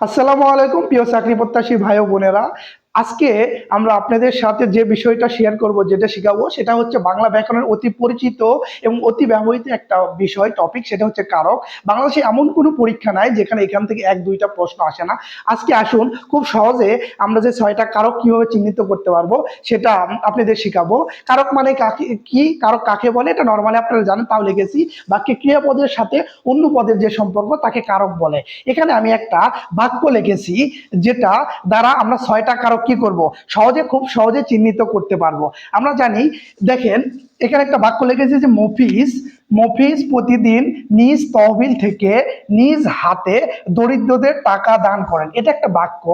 আসসালামু আলাইকুম প্রিয় চাকরি প্রত্যাশী ভাই ও বোনেরা। আজকে আমরা আপনাদের সাথে যে বিষয়টা শেয়ার করব, যেটা শেখাবো, সেটা হচ্ছে বাংলা ব্যাকরণের অতি পরিচিত এবং অতি ব্যবহৃত একটা বিষয়, টপিক। সেটা হচ্ছে কারক। বাংলাদেশে এমন কোনো পরীক্ষা নাই যেখানে এখান থেকে এক দুইটা প্রশ্ন আসে না। আজকে আসুন খুব সহজে আমরা যে 6টা কারক কিভাবে চিহ্নিত করতে পারবো সেটা আপনাদের শেখাবো। কারক মানে কাকে, কি কারক কাকে বলে এটা নর্মালি আপনারা জানেন, তাও লিখেছি। বাক্যে ক্রিয়াপদের সাথে অন্য পদের যে সম্পর্ক তাকে কারক বলে। এখানে আমি একটা বাক্য লিখেছি যেটা দ্বারা আমরা 6টা কারক কি করব, খুব সহজে চিহ্নিত করতে পারবো। আমরা জানি, দেখেন এখানে একটা বাক্য লিখেছি যে মফিজ মফিজ প্রতিদিন নিজ তহবিল থেকে নিজ হাতে দরিদ্রদের টাকা দান করেন। এটা একটা বাক্য।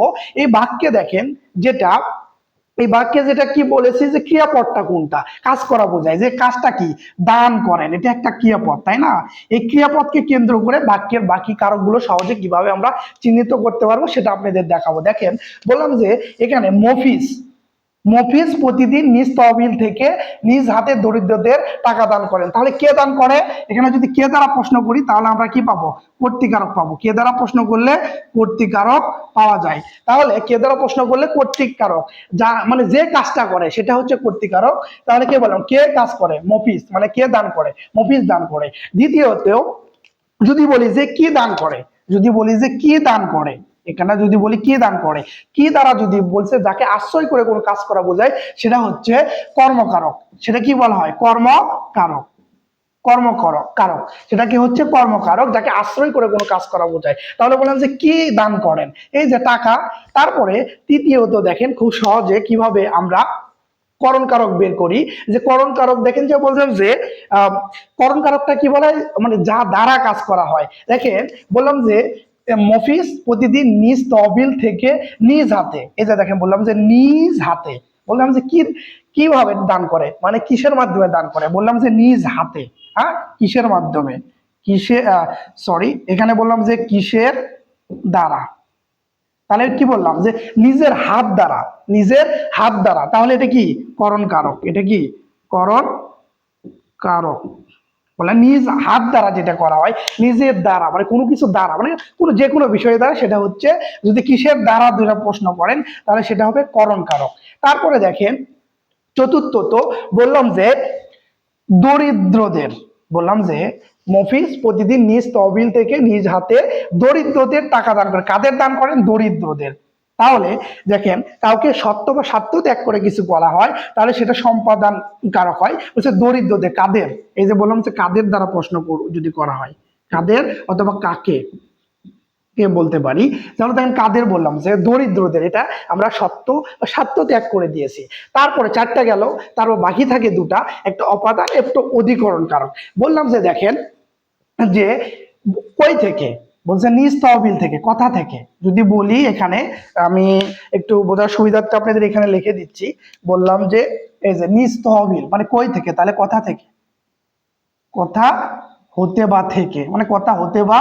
এই বাক্যে দেখেন যেটা এই বাক্যে যেটা কি বলেছি যে ক্রিয়াপদটা কোনটা, কাজ করা বোঝায়, যে কাজটা কি, দান করেন, এটা একটা ক্রিয়াপদ, তাই না? এই ক্রিয়াপদকে কেন্দ্র করে বাক্যের বাকি কারকগুলো সহজে কিভাবে আমরা চিহ্নিত করতে পারবো সেটা আপনাদের দেখাবো। দেখেন, বললাম যে এখানে মফিজ মফিজ প্রতিদিন নিজ তহবিল থেকে নিজ হাতে দরিদ্রদের টাকা দান করেন। তাহলে কে দান করে? এখানে যদি কে দ্বারা প্রশ্ন করি তাহলে আমরা কি পাবো? কর্তৃকারক পাবো। কে দ্বারা প্রশ্ন করলে কর্তৃকারক পাওয়া যায়। তাহলে কে দ্বারা প্রশ্ন করলে কর্তৃকারক, যা মানে যে কাজটা করে সেটা হচ্ছে কর্তৃকারক। তাহলে কে বললাম, কে কাজ করে? মফিজ, মানে কে দান করে? মফিজ দান করে। দ্বিতীয়তেও যদি বলি যে কি দান করে, যদি বলি যে কি দান করে, এখানে যদি বলি কি দান করে, কি দ্বারা যদি বলছে যাকে আশ্রয় করে কোনো কাজ করা বোঝায় সেটা হচ্ছে কর্মকারক। সেটা কি বলা হয়? কর্মকারক। কর্মকারক কারক, সেটা কি হচ্ছে? কর্মকারক, যাকে আশ্রয় করে কোনো কাজ করা বোঝায়। তাহলে বললাম যে কি দান করেন, এই যে টাকা। তারপরে তৃতীয়ত দেখেন খুব সহজে কিভাবে আমরা করণ কারক বের করি। যে করণ কারক দেখেন, যে বললাম যে করণ কারকটা কি বলে, মানে যা দ্বারা কাজ করা হয়। দেখেন, বললাম যে মফিজ প্রতিদিন নিজ তহবিল থেকে নিজ হাতে, এই যে দেখেন বললাম যে নিজ হাতে, বললাম যে কি কিভাবে দান করে, মানে কিসের মাধ্যমে দান করে, বললাম যে নিজ হাতে। হ্যাঁ, কিসের মাধ্যমে, কিসে সরি, এখানে বললাম যে কিসের দ্বারা। তাহলে কি বললাম যে নিজের হাত দ্বারা, নিজের হাত দ্বারা। তাহলে এটা কি? করণ কারক। এটা কি? করণ কারক। বলে নিজ হাত দ্বারা যেটা করা হয়, নিজের দ্বারা মানে কোনো কিছু দ্বারা, মানে কোনো যে কোনো বিষয়ের দ্বারা, সেটা হচ্ছে, যদি কিসের দ্বারা দুটা প্রশ্ন করেন তাহলে সেটা হবে করণ কারক। তারপরে দেখেন চতুর্থত বললাম যে দরিদ্রদের, বললাম যে মফিজ প্রতিদিন নিজ তহবিল থেকে নিজ হাতে দরিদ্রদের টাকা দান করে। কাদের দান করেন? দরিদ্রদের। তাহলে দেখেন, কাউকে সত্য বা স্বার্থ ত্যাগ করে কিছু বলা হয় তাহলে সেটা সম্পাদন কারক হয়। বলছে দরিদ্রদের, কাদের, এই যে বললাম যে কাদের দ্বারা প্রশ্ন যদি করা হয়, কাদের অথবা কাকে কে বলতে পারি। যেমন দেখেন কাদের বললাম যে দরিদ্রদের, এটা আমরা সত্য বা স্বার্থ ত্যাগ করে দিয়েছি। তারপরে 4টা গেল, তারপর বাকি থাকে 2টা, একটা অপাদান, একটা অধিকরণ কারক। বললাম যে দেখেন যে কই থেকে, বলছে নিজ তহবিল থেকে, কথা থেকে। যদি বলি এখানে, আমি একটু বোঝার সুবিধার্থে আপনাদের এখানে লিখে দিচ্ছি। বললাম যে এই যে নিজ তহবিল মানে কই থেকে, তাহলে কথা থেকে। কথা হতে বা থেকে, মানে কথা হতে বা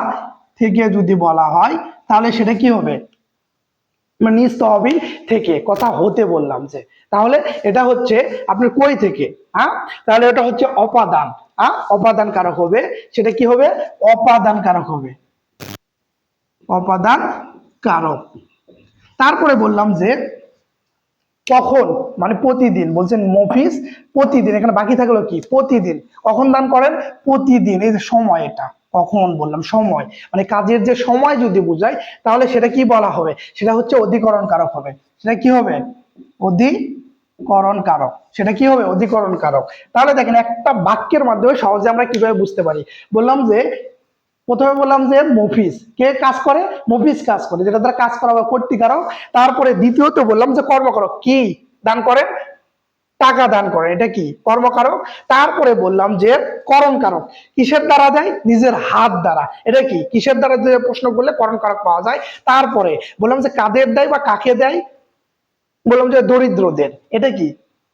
থেকে যদি বলা হয় তাহলে সেটা কি হবে? মানে নিজ তহবিল থেকে, কথা হতে বললাম যে, তাহলে এটা হচ্ছে আপনার কই থেকে। হ্যাঁ, তাহলে এটা হচ্ছে অপাদান। হ্যাঁ, অপাদান কারক হবে। সেটা কি হবে? অপাদান কারক হবে, অপাদান কারক। তারপরে বললাম যে কখন, মানে প্রতিদিন। বলছেন মফিজ প্রতিদিন, এখানে বাকি থাকলো কি? প্রতিদিন। কখন দান করেন? প্রতিদিন। এই যে সময়, এটা কখন বললাম, সময়, মানে কাজের যে সময় যদি বুঝায় তাহলে সেটা কি বলা হবে? সেটা হচ্ছে অধিকরণ কারক হবে। সেটা কি হবে? অধিকরণ কারক। সেটা কি হবে? অধিকরণ কারক। তাহলে দেখেন একটা বাক্যের মাধ্যমে সহজে আমরা কিভাবে বুঝতে পারি। বললাম যে প্রথমে বললাম যে মফিজ কে কাজ করে? মফিজ কাজ করে, যেটা দ্বারা কাজ করা হয় কর্তৃকারক। তারপরে দ্বিতীয়ত বললাম যে কর্মকারক, কি দান করে? টাকা দান করে, এটা কি? কর্মকারক। তারপরে বললাম যে করণ কারক, কিসের দ্বারা দেয়? নিজের হাত দ্বারা। এটা কি? কিসের দ্বারা যে প্রশ্ন করলে করণ কারক পাওয়া যায়। তারপরে বললাম যে কাদের দেয় বা কাকে দেয়, বললাম যে দরিদ্রদের। এটা কি?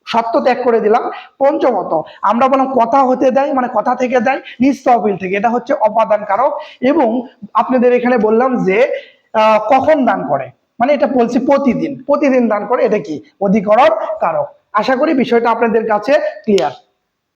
সত্য ত্যাগ করে দিলাম। পঞ্চমত আমরা বললাম কথা হতে দেয়, মানে কথা থেকে দেয়, নিজ তহবিল থেকে, এটা হচ্ছে অপাদান কারক। এবং আপনাদের এখানে বললাম যে কখন দান করে, মানে এটা বলছি প্রতিদিন, প্রতিদিন দান করে, এটা কি? অধিকরণ কারক। আশা করি বিষয়টা আপনাদের কাছে ক্লিয়ার।